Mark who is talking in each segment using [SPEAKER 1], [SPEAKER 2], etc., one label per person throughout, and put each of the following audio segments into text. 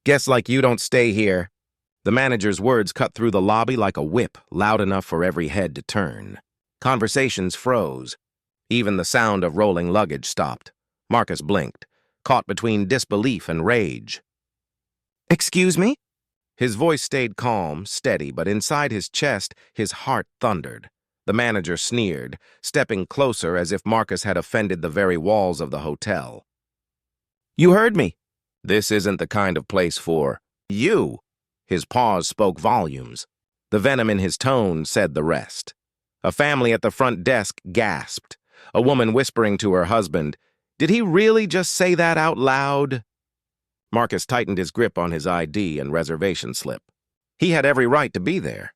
[SPEAKER 1] Guess like you don't stay here. The manager's words cut through the lobby like a whip, loud enough for every head to turn. Conversations froze. Even the sound of rolling luggage stopped. Marcus blinked, caught between disbelief and rage. "Excuse me?" His voice stayed calm, steady, but inside his chest, his heart thundered. The manager sneered, stepping closer as if Marcus had offended the very walls of the hotel. "You heard me." "This isn't the kind of place for you." His pause spoke volumes. The venom in his tone said the rest. A family at the front desk gasped. A woman whispering to her husband, "Did he really just say that out loud?" Marcus tightened his grip on his ID and reservation slip. He had every right to be there.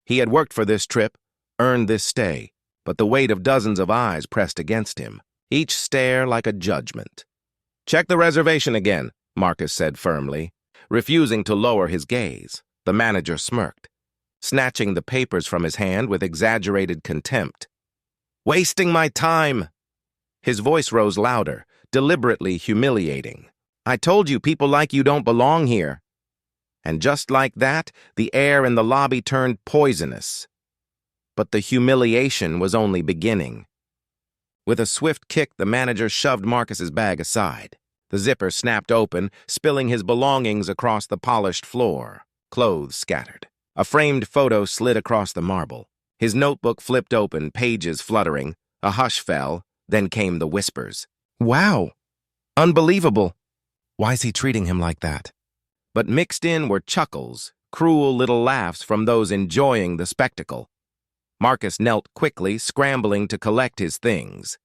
[SPEAKER 1] He had worked for this trip, earned this stay, but the weight of dozens of eyes pressed against him, each stare like a judgment. "Check the reservation again," Marcus said firmly, refusing to lower his gaze. The manager smirked, snatching the papers from his hand with exaggerated contempt. "Wasting my time!" His voice rose louder, deliberately humiliating. "I told you people like you don't belong here." And just like that, the air in the lobby turned poisonous. But the humiliation was only beginning. With a swift kick, the manager shoved Marcus's bag aside. The zipper snapped open, spilling his belongings across the polished floor. Clothes scattered. A framed photo slid across the marble. His notebook flipped open, pages fluttering. A hush fell, then came the whispers. "Wow! Unbelievable! Why's he treating him like that?" But mixed in were chuckles, cruel little laughs from those enjoying the spectacle. Marcus knelt quickly, scrambling to collect his things.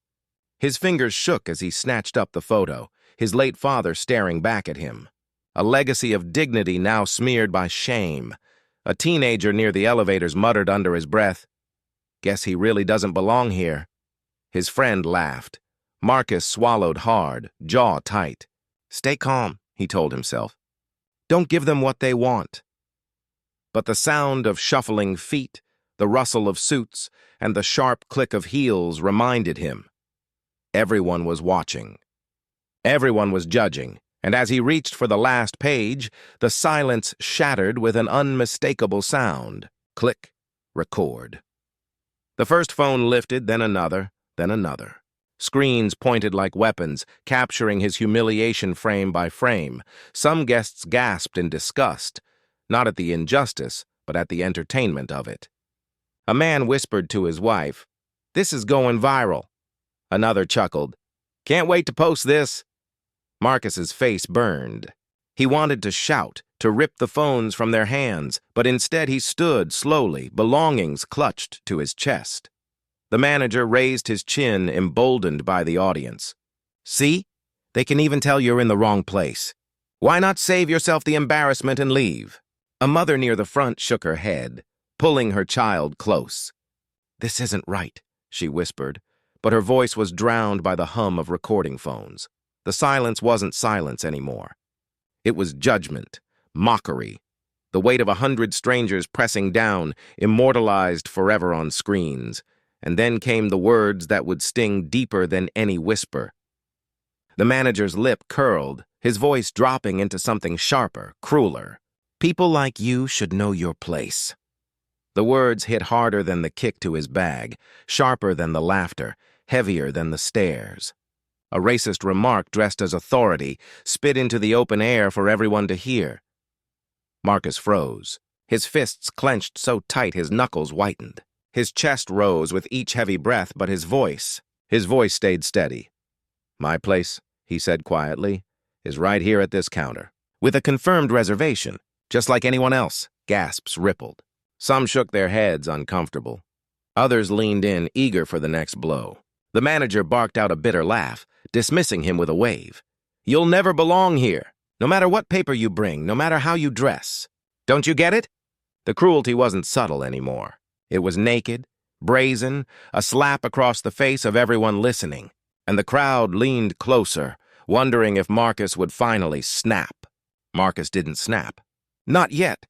[SPEAKER 1] His fingers shook as he snatched up the photo, his late father staring back at him. A legacy of dignity now smeared by shame. A teenager near the elevators muttered under his breath, "Guess he really doesn't belong here." His friend laughed. Marcus swallowed hard, jaw tight. "Stay calm," he told himself. "Don't give them what they want." But the sound of shuffling feet, the rustle of suits, and the sharp click of heels reminded him. Everyone was watching. Everyone was judging, and as he reached for the last page, the silence shattered with an unmistakable sound. Click, record. The first phone lifted, then another, then another. Screens pointed like weapons, capturing his humiliation frame by frame. Some guests gasped in disgust, not at the injustice, but at the entertainment of it. A man whispered to his wife, "This is going viral." Another chuckled, "Can't wait to post this." Marcus's face burned. He wanted to shout, to rip the phones from their hands, but instead he stood slowly, belongings clutched to his chest. The manager raised his chin, emboldened by the audience. "See? They can even tell you're in the wrong place. Why not save yourself the embarrassment and leave?" A mother near the front shook her head, pulling her child close. "This isn't right," she whispered, but her voice was drowned by the hum of recording phones. The silence wasn't silence anymore. It was judgment, mockery, the weight of 100 strangers pressing down, immortalized forever on screens. And then came the words that would sting deeper than any whisper. The manager's lip curled, his voice dropping into something sharper, crueler. "People like you should know your place." The words hit harder than the kick to his bag, sharper than the laughter, heavier than the stares. A racist remark dressed as authority, spit into the open air for everyone to hear. Marcus froze, his fists clenched so tight his knuckles whitened. His chest rose with each heavy breath, but his voice stayed steady. "My place," he said quietly, "is right here at this counter. With a confirmed reservation, just like anyone else." Gasps rippled. Some shook their heads, uncomfortable. Others leaned in, eager for the next blow. The manager barked out a bitter laugh, dismissing him with a wave. "You'll never belong here, no matter what paper you bring, no matter how you dress. Don't you get it?" The cruelty wasn't subtle anymore. It was naked, brazen, a slap across the face of everyone listening, and the crowd leaned closer, wondering if Marcus would finally snap. Marcus didn't snap. Not yet.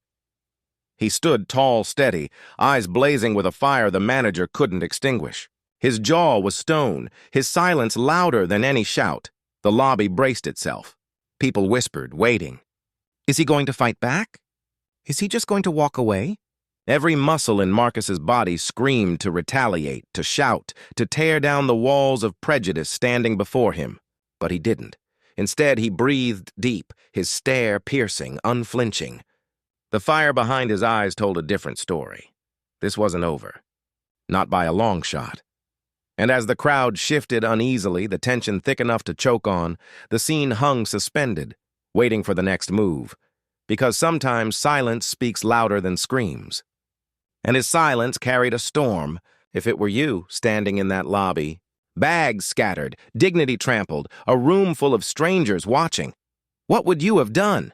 [SPEAKER 1] He stood tall, steady, eyes blazing with a fire the manager couldn't extinguish. His jaw was stone, his silence louder than any shout. The lobby braced itself. People whispered, waiting. Is he going to fight back? Is he just going to walk away? Every muscle in Marcus's body screamed to retaliate, to shout, to tear down the walls of prejudice standing before him. But he didn't. Instead, he breathed deep, his stare piercing, unflinching. The fire behind his eyes told a different story. This wasn't over. Not by a long shot. And as the crowd shifted uneasily, the tension thick enough to choke on, the scene hung suspended, waiting for the next move. Because sometimes silence speaks louder than screams. And his silence carried a storm. If it were you standing in that lobby, bags scattered, dignity trampled, a room full of strangers watching, what would you have done?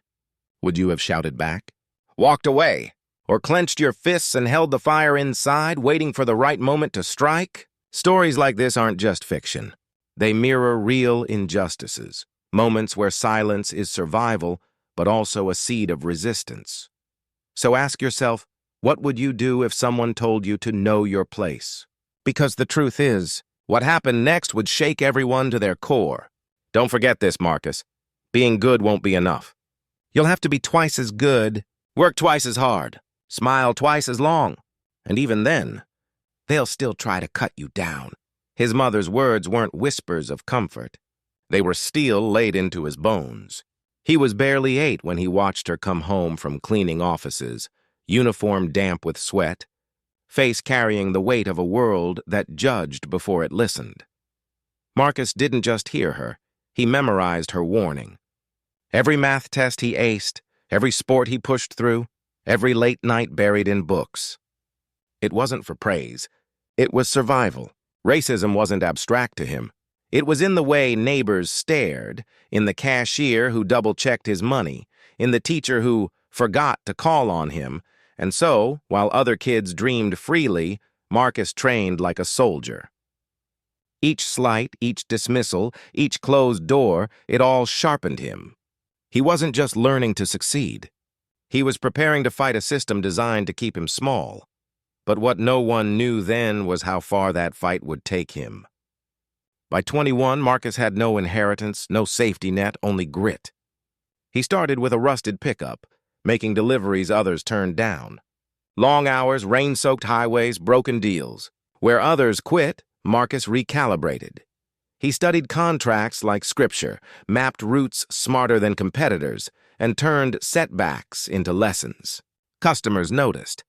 [SPEAKER 1] Would you have shouted back? Walked away? Or clenched your fists and held the fire inside, waiting for the right moment to strike? Stories like this aren't just fiction. They mirror real injustices, moments where silence is survival, but also a seed of resistance. So ask yourself, what would you do if someone told you to know your place? Because the truth is, what happened next would shake everyone to their core. Don't forget this, Marcus. Being good won't be enough. You'll have to be twice as good, work twice as hard, smile twice as long, and even then, they'll still try to cut you down. His mother's words weren't whispers of comfort. They were steel laid into his bones. He was barely 8 when he watched her come home from cleaning offices, uniform damp with sweat, face carrying the weight of a world that judged before it listened. Marcus didn't just hear her, he memorized her warning. Every math test he aced, every sport he pushed through, every late night buried in books. It wasn't for praise. It was survival. Racism wasn't abstract to him. It was in the way neighbors stared, in the cashier who double-checked his money, in the teacher who forgot to call on him, and so, while other kids dreamed freely, Marcus trained like a soldier. Each slight, each dismissal, each closed door, it all sharpened him. He wasn't just learning to succeed. He was preparing to fight a system designed to keep him small. But what no one knew then was how far that fight would take him. By 21, Marcus had no inheritance, no safety net, only grit. He started with a rusted pickup, making deliveries others turned down. Long hours, rain-soaked highways, broken deals. Where others quit, Marcus recalibrated. He studied contracts like scripture, mapped routes smarter than competitors, and turned setbacks into lessons. Customers noticed.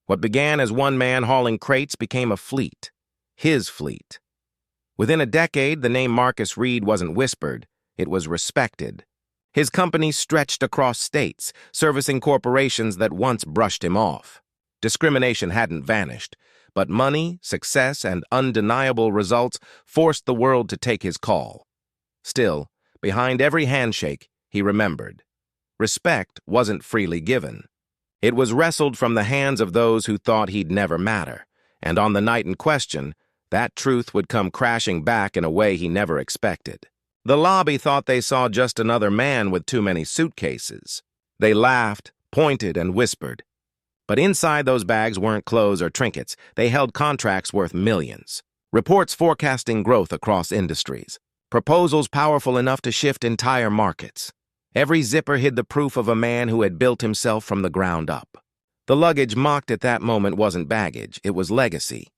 [SPEAKER 1] What began as one man hauling crates became a fleet. His fleet. Within a decade, the name Marcus Reed wasn't whispered, it was respected. His company stretched across states, servicing corporations that once brushed him off. Discrimination hadn't vanished, but money, success, and undeniable results forced the world to take his call. Still, behind every handshake, he remembered. Respect wasn't freely given. It was wrestled from the hands of those who thought he'd never matter, and on the night in question, that truth would come crashing back in a way he never expected. The lobby thought they saw just another man with too many suitcases. They laughed, pointed, and whispered. But inside those bags weren't clothes or trinkets. They held contracts worth millions. Reports forecasting growth across industries. Proposals powerful enough to shift entire markets. Every zipper hid the proof of a man who had built himself from the ground up. The luggage mocked at that moment wasn't baggage, it was legacy.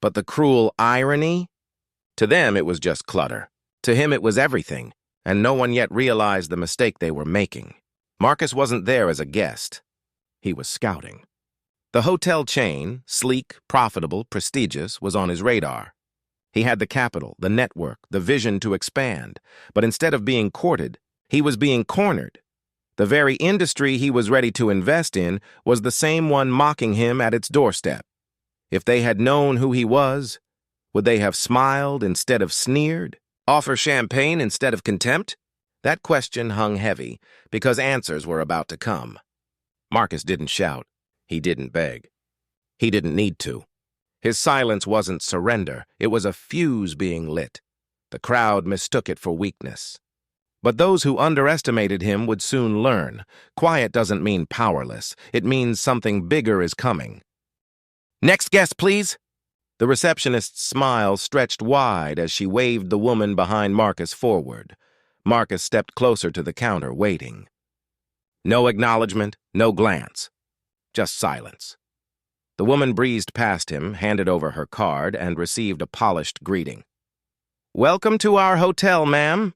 [SPEAKER 1] But the cruel irony? To them, it was just clutter. To him, it was everything, and no one yet realized the mistake they were making. Marcus wasn't there as a guest. He was scouting. The hotel chain, sleek, profitable, prestigious, was on his radar. He had the capital, the network, the vision to expand, but instead of being courted, he was being cornered. The very industry he was ready to invest in was the same one mocking him at its doorstep. If they had known who he was, would they have smiled instead of sneered? Offer champagne instead of contempt? That question hung heavy, because answers were about to come. Marcus didn't shout. He didn't beg. He didn't need to. His silence wasn't surrender. It was a fuse being lit. The crowd mistook it for weakness. But those who underestimated him would soon learn. Quiet doesn't mean powerless. It means something bigger is coming. Next guest, please. The receptionist's smile stretched wide as she waved the woman behind Marcus forward. Marcus stepped closer to the counter, waiting. No acknowledgement, no glance. Just silence. The woman breezed past him, handed over her card, and received a polished greeting. "Welcome to our hotel, ma'am.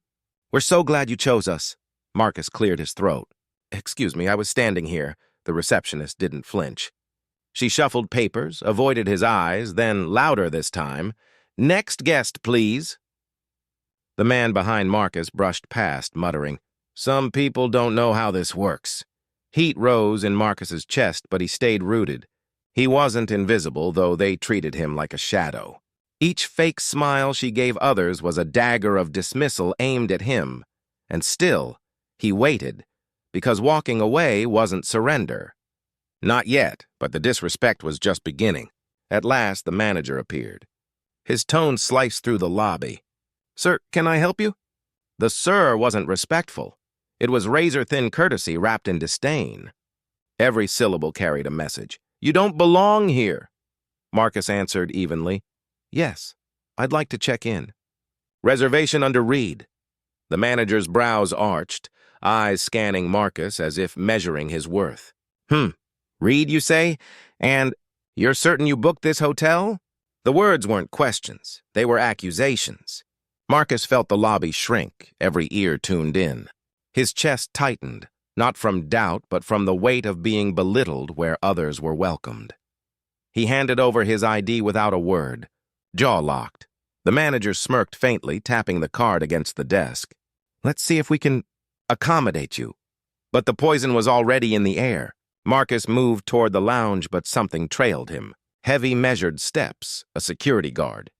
[SPEAKER 1] We're so glad you chose us." Marcus cleared his throat. "Excuse me, I was standing here." The receptionist didn't flinch. She shuffled papers, avoided his eyes, then, louder this time, "Next guest, please." The man behind Marcus brushed past, muttering, "Some people don't know how this works." Heat rose in Marcus's chest, but he stayed rooted. He wasn't invisible, though they treated him like a shadow. Each fake smile she gave others was a dagger of dismissal aimed at him. And still, he waited, because walking away wasn't surrender. Not yet, but the disrespect was just beginning. At last, the manager appeared. His tone sliced through the lobby. "Sir, can I help you?" The "sir" wasn't respectful. It was razor-thin courtesy wrapped in disdain. Every syllable carried a message. "You don't belong here." Marcus answered evenly, "Yes, I'd like to check in." "Reservation under Reed." The manager's brows arched, eyes scanning Marcus as if measuring his worth. Reed, you say? And you're certain you booked this hotel?" The words weren't questions. They were accusations. Marcus felt the lobby shrink, every ear tuned in. His chest tightened, not from doubt, but from the weight of being belittled where others were welcomed. He handed over his ID without a word, jaw locked. The manager smirked faintly, tapping the card against the desk. "Let's see if we can accommodate you." But the poison was already in the air. Marcus moved toward the lounge, but something trailed him. Heavy, measured steps, a security guard.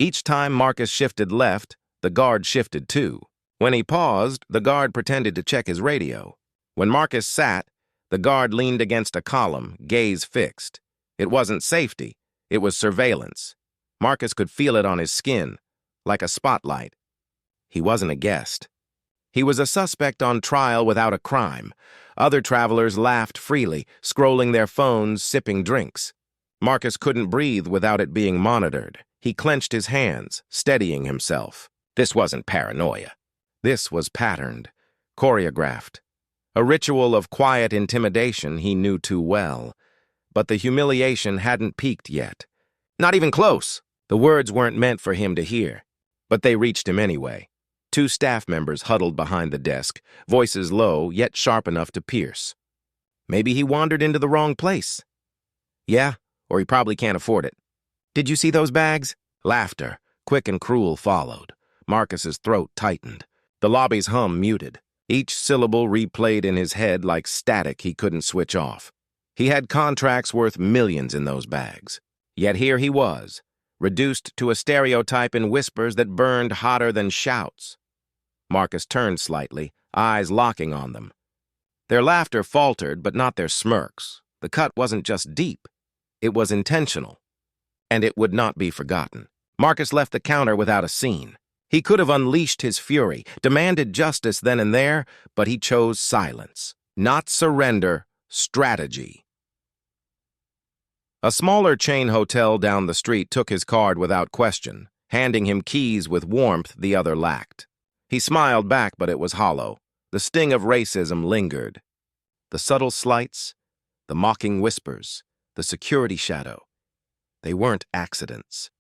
[SPEAKER 1] Each time Marcus shifted left, the guard shifted too. When he paused, the guard pretended to check his radio. When Marcus sat, the guard leaned against a column, gaze fixed. It wasn't safety, it was surveillance. Marcus could feel it on his skin, like a spotlight. He wasn't a guest. He was a suspect on trial without a crime. Other travelers laughed freely, scrolling their phones, sipping drinks. Marcus couldn't breathe without it being monitored. He clenched his hands, steadying himself. This wasn't paranoia. This was patterned, choreographed. A ritual of quiet intimidation he knew too well. But the humiliation hadn't peaked yet. Not even close. The words weren't meant for him to hear. But they reached him anyway. Two staff members huddled behind the desk, voices low, yet sharp enough to pierce. Maybe he wandered into the wrong place. Yeah, or he probably can't afford it. "Did you see those bags?" Laughter, quick and cruel, followed. Marcus's throat tightened. The lobby's hum muted. Each syllable replayed in his head like static he couldn't switch off. He had contracts worth millions in those bags. Yet here he was, reduced to a stereotype in whispers that burned hotter than shouts. Marcus turned slightly, eyes locking on them. Their laughter faltered, but not their smirks. The cut wasn't just deep. It was intentional. And it would not be forgotten. Marcus left the counter without a scene. He could have unleashed his fury, demanded justice then and there, but he chose silence. Not surrender, strategy. A smaller chain hotel down the street took his card without question, handing him keys with warmth the other lacked. He smiled back, but it was hollow. The sting of racism lingered. The subtle slights, the mocking whispers, the security shadow. They weren't accidents.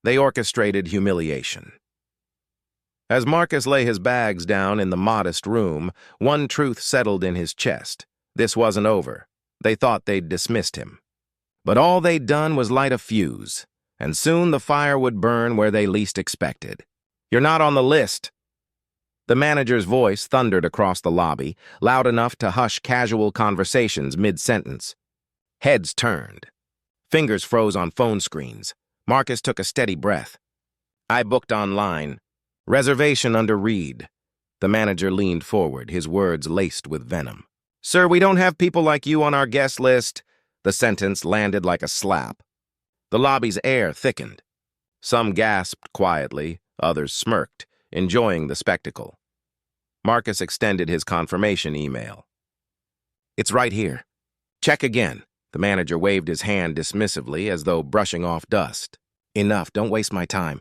[SPEAKER 1] They orchestrated humiliation. As Marcus lay his bags down in the modest room, one truth settled in his chest. This wasn't over. They thought they'd dismissed him. But all they'd done was light a fuse, and soon the fire would burn where they least expected. "You're not on the list." The manager's voice thundered across the lobby, loud enough to hush casual conversations mid-sentence. Heads turned. Fingers froze on phone screens. Marcus took a steady breath. "I booked online. Reservation under Reed." The manager leaned forward, his words laced with venom. "Sir, we don't have people like you on our guest list." The sentence landed like a slap. The lobby's air thickened. Some gasped quietly, others smirked, enjoying the spectacle. Marcus extended his confirmation email. "It's right here. Check again." The manager waved his hand dismissively as though brushing off dust. "Enough, don't waste my time.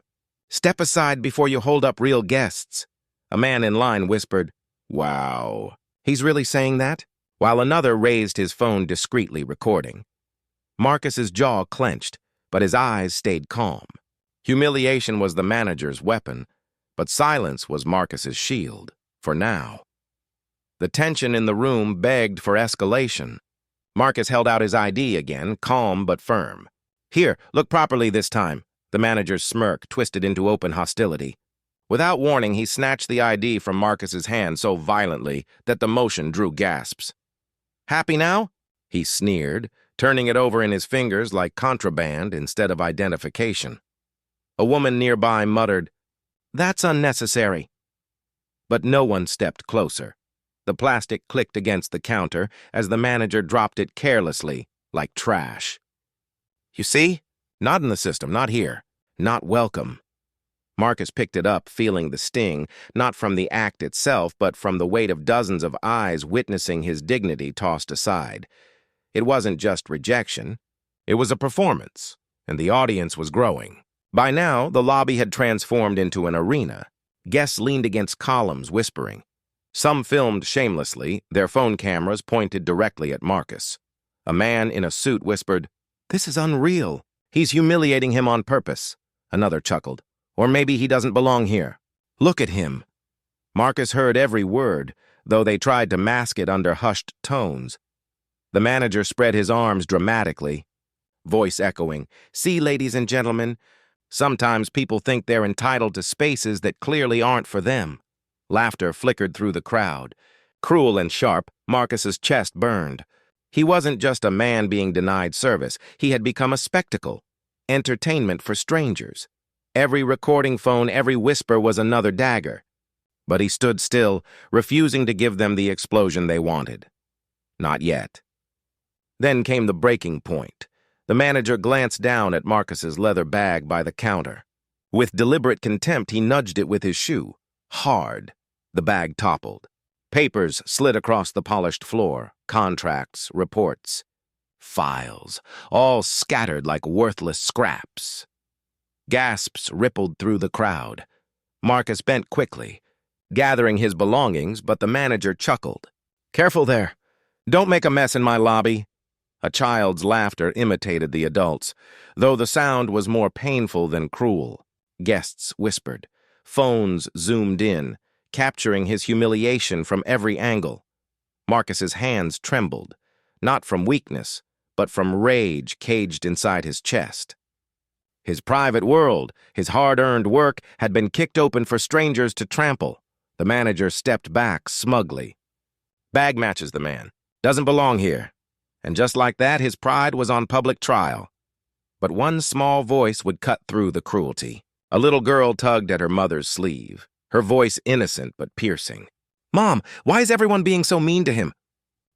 [SPEAKER 1] Step aside before you hold up real guests." A man in line whispered, "Wow." He's really saying that? While another raised his phone discreetly, recording. Marcus's jaw clenched, but his eyes stayed calm. Humiliation was the manager's weapon, but silence was Marcus's shield, for now. The tension in the room begged for escalation. Marcus held out his ID again, calm but firm. "Here, look properly this time." The manager's smirk twisted into open hostility. Without warning, he snatched the ID from Marcus's hand so violently that the motion drew gasps. "Happy now?" he sneered, turning it over in his fingers like contraband instead of identification. A woman nearby muttered, "That's unnecessary." But no one stepped closer. The plastic clicked against the counter as the manager dropped it carelessly, like trash. "You see? Not in the system, not here. Not welcome." Marcus picked it up, feeling the sting, not from the act itself, but from the weight of dozens of eyes witnessing his dignity tossed aside. It wasn't just rejection. It was a performance, and the audience was growing. By now, the lobby had transformed into an arena. Guests leaned against columns, whispering. Some filmed shamelessly, their phone cameras pointed directly at Marcus. A man in a suit whispered, "This is unreal. He's humiliating him on purpose." Another chuckled. "Or maybe he doesn't belong here. Look at him." Marcus heard every word, though they tried to mask it under hushed tones. The manager spread his arms dramatically, voice echoing, "See, ladies and gentlemen, sometimes people think they're entitled to spaces that clearly aren't for them." Laughter flickered through the crowd. Cruel and sharp, Marcus's chest burned. He wasn't just a man being denied service. He had become a spectacle, entertainment for strangers. Every recording phone, every whisper was another dagger. But he stood still, refusing to give them the explosion they wanted. Not yet. Then came the breaking point. The manager glanced down at Marcus's leather bag by the counter. With deliberate contempt, he nudged it with his shoe. Hard. The bag toppled. Papers slid across the polished floor. Contracts, reports, files, all scattered like worthless scraps. Gasps rippled through the crowd. Marcus bent quickly, gathering his belongings, but the manager chuckled. "Careful there. Don't make a mess in my lobby." A child's laughter imitated the adults, though the sound was more painful than cruel. Guests whispered. Phones zoomed in, capturing his humiliation from every angle. Marcus's hands trembled, not from weakness, but from rage caged inside his chest. His private world, his hard-earned work, had been kicked open for strangers to trample. The manager stepped back smugly. "Bag matches the man. Doesn't belong here." And just like that, his pride was on public trial. But one small voice would cut through the cruelty. A little girl tugged at her mother's sleeve, her voice innocent but piercing. "Mom, why is everyone being so mean to him?"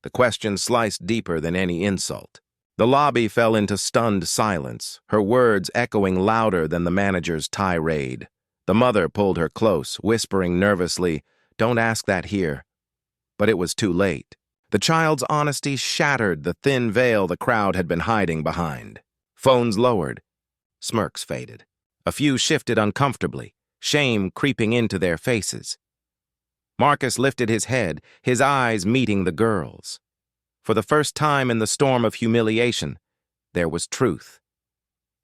[SPEAKER 1] The question sliced deeper than any insult. The lobby fell into stunned silence, her words echoing louder than the manager's tirade. The mother pulled her close, whispering nervously, "Don't ask that here." But it was too late. The child's honesty shattered the thin veil the crowd had been hiding behind. Phones lowered. Smirks faded. A few shifted uncomfortably, shame creeping into their faces. Marcus lifted his head, his eyes meeting the girl's. For the first time in the storm of humiliation, there was truth.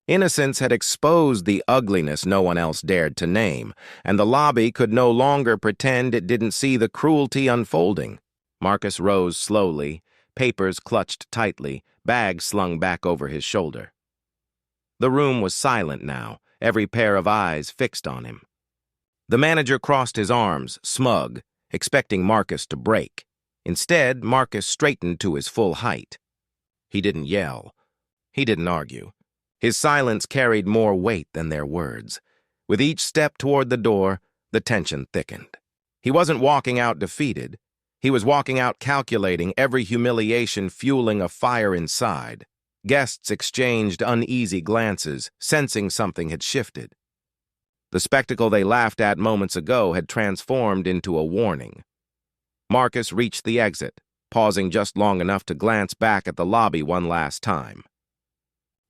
[SPEAKER 1] Innocence had exposed the ugliness no one else dared to name, and the lobby could no longer pretend it didn't see the cruelty unfolding. Marcus rose slowly, papers clutched tightly, bag slung back over his shoulder. The room was silent now, every pair of eyes fixed on him. The manager crossed his arms, smug, expecting Marcus to break. Instead, Marcus straightened to his full height. He didn't yell. He didn't argue. His silence carried more weight than their words. With each step toward the door, the tension thickened. He wasn't walking out defeated. He was walking out calculating, every humiliation fueling a fire inside. Guests exchanged uneasy glances, sensing something had shifted. The spectacle they laughed at moments ago had transformed into a warning. Marcus reached the exit, pausing just long enough to glance back at the lobby one last time.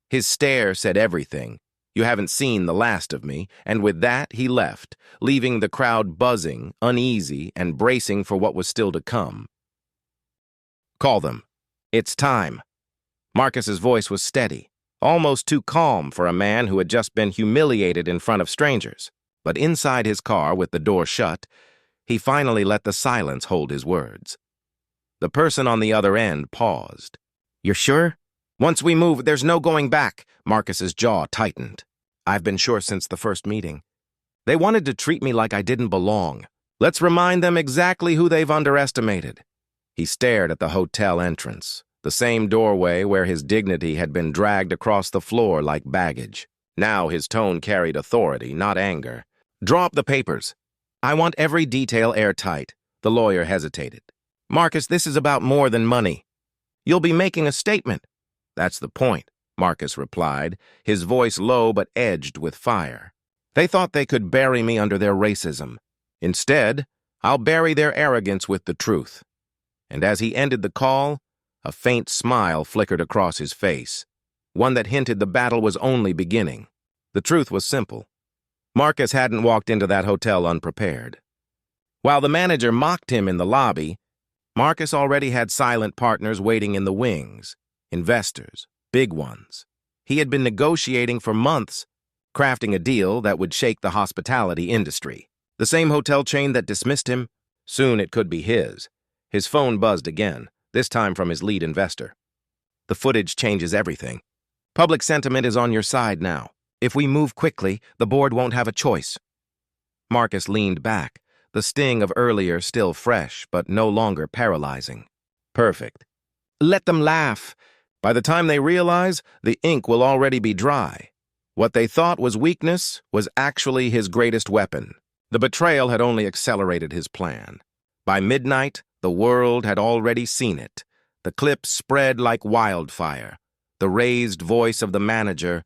[SPEAKER 1] His stare said everything. "You haven't seen the last of me," and with that he left, leaving the crowd buzzing, uneasy, and bracing for what was still to come. Call them. It's time. Marcus's voice was steady, almost too calm for a man who had just been humiliated in front of strangers. But inside his car, with the door shut, he finally let the silence hold his words. The person on the other end paused. "You're sure?" "Once we move, there's no going back." Marcus's jaw tightened. "I've been sure since the first meeting. They wanted to treat me like I didn't belong. Let's remind them exactly who they've underestimated." He stared at the hotel entrance, the same doorway where his dignity had been dragged across the floor like baggage. Now his tone carried authority, not anger. "Draw up the papers. I want every detail airtight." The lawyer hesitated. "Marcus, this is about more than money. You'll be making a statement." "That's the point," Marcus replied, his voice low but edged with fire. "They thought they could bury me under their racism. Instead, I'll bury their arrogance with the truth." And as he ended the call, a faint smile flickered across his face, one that hinted the battle was only beginning. The truth was simple. Marcus hadn't walked into that hotel unprepared. While the manager mocked him in the lobby, Marcus already had silent partners waiting in the wings, investors, big ones. He had been negotiating for months, crafting a deal that would shake the hospitality industry. The same hotel chain that dismissed him, soon it could be his. His phone buzzed again, this time from his lead investor. "The footage changes everything. Public sentiment is on your side now. If we move quickly, the board won't have a choice." Marcus leaned back, the sting of earlier still fresh, but no longer paralyzing. "Perfect. Let them laugh. By the time they realize, the ink will already be dry." What they thought was weakness was actually his greatest weapon. The betrayal had only accelerated his plan. By midnight, the world had already seen it. The clip spread like wildfire. The raised voice of the manager,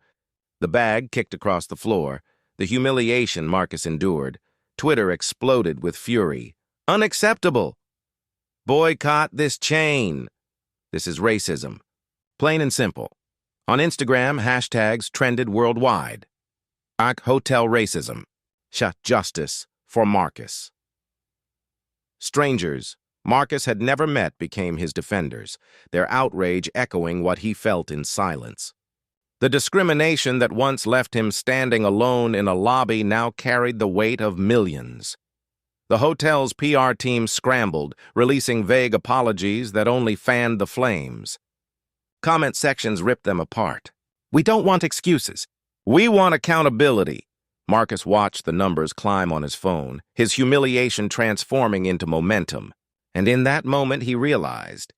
[SPEAKER 1] the bag kicked across the floor, the humiliation Marcus endured. Twitter exploded with fury. "Unacceptable! Boycott this chain!" This is racism. Plain and simple. On Instagram, hashtags trended worldwide. Hotel racism. Shut justice for Marcus. Strangers Marcus had never met became his defenders, their outrage echoing what he felt in silence. The discrimination that once left him standing alone in a lobby now carried the weight of millions. The hotel's PR team scrambled, releasing vague apologies that only fanned the flames. Comment sections ripped them apart. "We don't want excuses. We want accountability." Marcus watched the numbers climb on his phone, his humiliation transforming into momentum. And in that moment he realized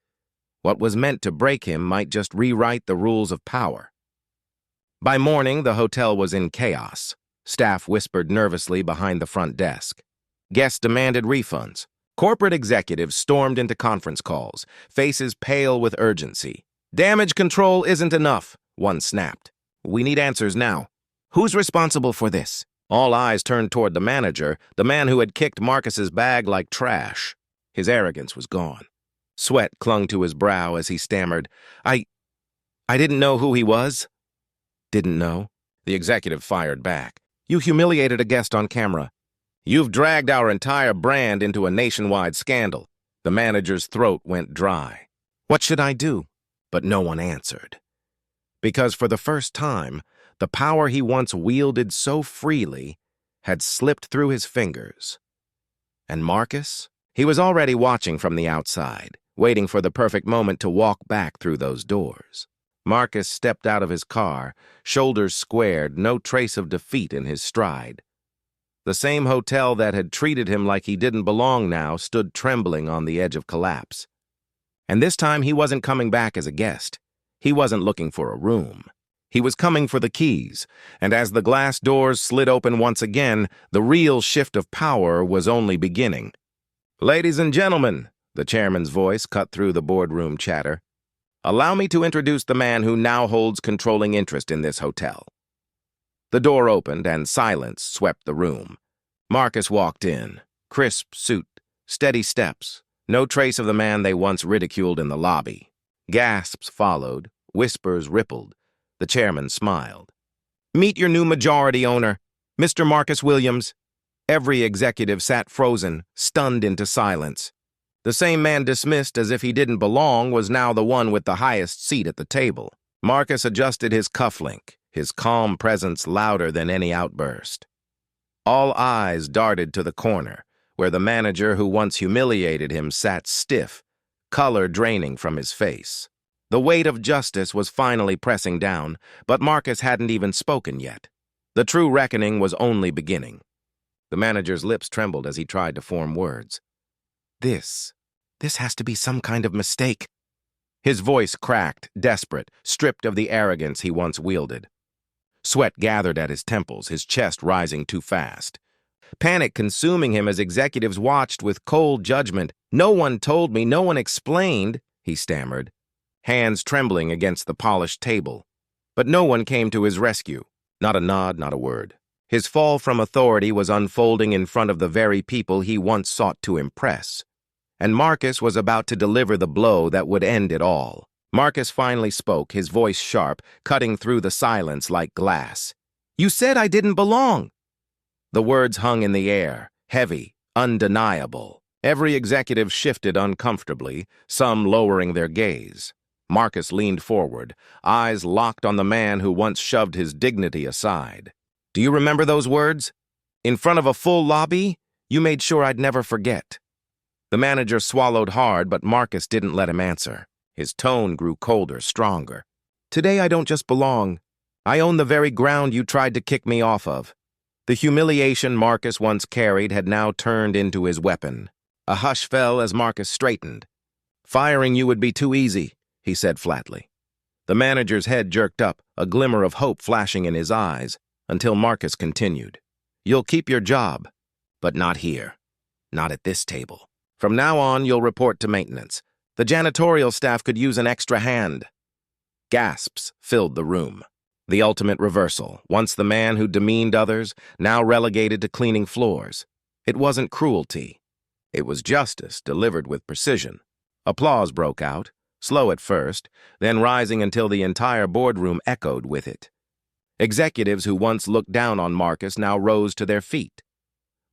[SPEAKER 1] what was meant to break him might just rewrite the rules of power. By morning, the hotel was in chaos. Staff whispered nervously behind the front desk. Guests demanded refunds. Corporate executives stormed into conference calls, faces pale with urgency. "Damage control isn't enough," one snapped. "We need answers now. Who's responsible for this?" All eyes turned toward the manager, the man who had kicked Marcus's bag like trash. His arrogance was gone. Sweat clung to his brow as he stammered, I didn't know who he was." "Didn't know?" The executive fired back. "You humiliated a guest on camera. You've dragged our entire brand into a nationwide scandal." The manager's throat went dry. "What should I do?" But no one answered. Because for the first time, the power he once wielded so freely had slipped through his fingers. And Marcus? He was already watching from the outside, waiting for the perfect moment to walk back through those doors. Marcus stepped out of his car, shoulders squared, no trace of defeat in his stride. The same hotel that had treated him like he didn't belong now stood trembling on the edge of collapse. And this time he wasn't coming back as a guest. He wasn't looking for a room. He was coming for the keys, and as the glass doors slid open once again, the real shift of power was only beginning. "Ladies and gentlemen," the chairman's voice cut through the boardroom chatter, "allow me to introduce the man who now holds controlling interest in this hotel." The door opened and silence swept the room. Marcus walked in, crisp suit, steady steps, no trace of the man they once ridiculed in the lobby. Gasps followed, whispers rippled. The chairman smiled. "Meet your new majority owner, Mr. Marcus Williams." Every executive sat frozen, stunned into silence. The same man dismissed as if he didn't belong was now the one with the highest seat at the table. Marcus adjusted his cufflink, his calm presence louder than any outburst. All eyes darted to the corner, where the manager who once humiliated him sat stiff, color draining from his face. The weight of justice was finally pressing down, but Marcus hadn't even spoken yet. The true reckoning was only beginning. The manager's lips trembled as he tried to form words. This has to be some kind of mistake. His voice cracked, desperate, stripped of the arrogance he once wielded. Sweat gathered at his temples, his chest rising too fast. Panic consuming him as executives watched with cold judgment. "No one told me, no one explained," he stammered, hands trembling against the polished table. But no one came to his rescue. Not a nod, not a word. His fall from authority was unfolding in front of the very people he once sought to impress. And Marcus was about to deliver the blow that would end it all. Marcus finally spoke, his voice sharp, cutting through the silence like glass. "You said I didn't belong." The words hung in the air, heavy, undeniable. Every executive shifted uncomfortably, some lowering their gaze. Marcus leaned forward, eyes locked on the man who once shoved his dignity aside. "Do you remember those words? In front of a full lobby? You made sure I'd never forget." The manager swallowed hard, but Marcus didn't let him answer. His tone grew colder, stronger. "Today I don't just belong. I own the very ground you tried to kick me off of." The humiliation Marcus once carried had now turned into his weapon. A hush fell as Marcus straightened. "Firing you would be too easy," he said flatly. The manager's head jerked up, a glimmer of hope flashing in his eyes, until Marcus continued. "You'll keep your job, but not here. Not at this table. From now on, you'll report to maintenance. The janitorial staff could use an extra hand." Gasps filled the room. The ultimate reversal, once the man who demeaned others, now relegated to cleaning floors. It wasn't cruelty. It was justice delivered with precision. Applause broke out, slow at first, then rising until the entire boardroom echoed with it. Executives who once looked down on Marcus now rose to their feet.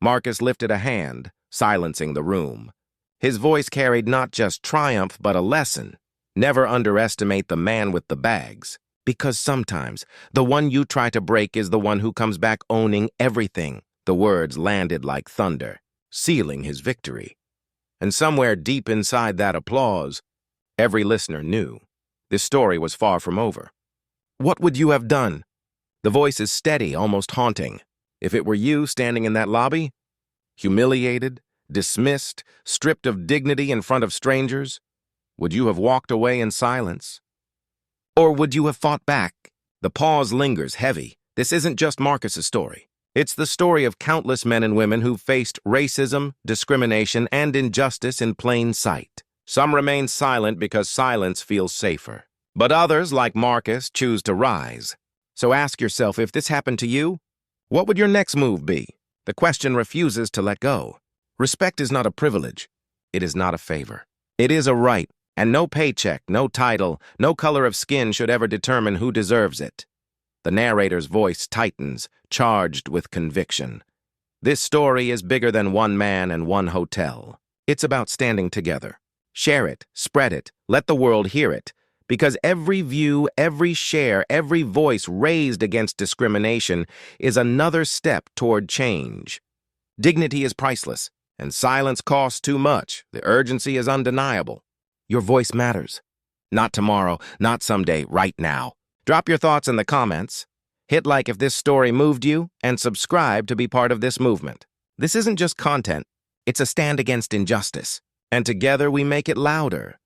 [SPEAKER 1] Marcus lifted a hand, silencing the room. His voice carried not just triumph, but a lesson. Never underestimate the man with the bags, because sometimes the one you try to break is the one who comes back owning everything. The words landed like thunder, sealing his victory. And somewhere deep inside that applause, every listener knew this story was far from over. "What would you have done?" The voice is steady, almost haunting. "If it were you standing in that lobby, humiliated, dismissed, stripped of dignity in front of strangers, would you have walked away in silence? Or would you have fought back?" The pause lingers heavy. This isn't just Marcus's story. It's the story of countless men and women who faced racism, discrimination, and injustice in plain sight. Some remain silent because silence feels safer. But others, like Marcus, choose to rise. So ask yourself, if this happened to you, what would your next move be? The question refuses to let go. Respect is not a privilege. It is not a favor. It is a right, and no paycheck, no title, no color of skin should ever determine who deserves it. The narrator's voice tightens, charged with conviction. This story is bigger than one man and one hotel. It's about standing together. Share it, spread it, let the world hear it. Because every view, every share, every voice raised against discrimination is another step toward change. Dignity is priceless, and silence costs too much. The urgency is undeniable. Your voice matters. Not tomorrow, not someday, right now. Drop your thoughts in the comments. Hit like if this story moved you, and subscribe to be part of this movement. This isn't just content, it's a stand against injustice. And together we make it louder.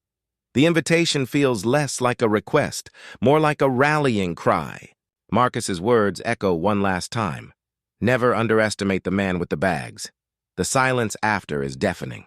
[SPEAKER 1] The invitation feels less like a request, more like a rallying cry. Marcus's words echo one last time. Never underestimate the man with the bags. The silence after is deafening.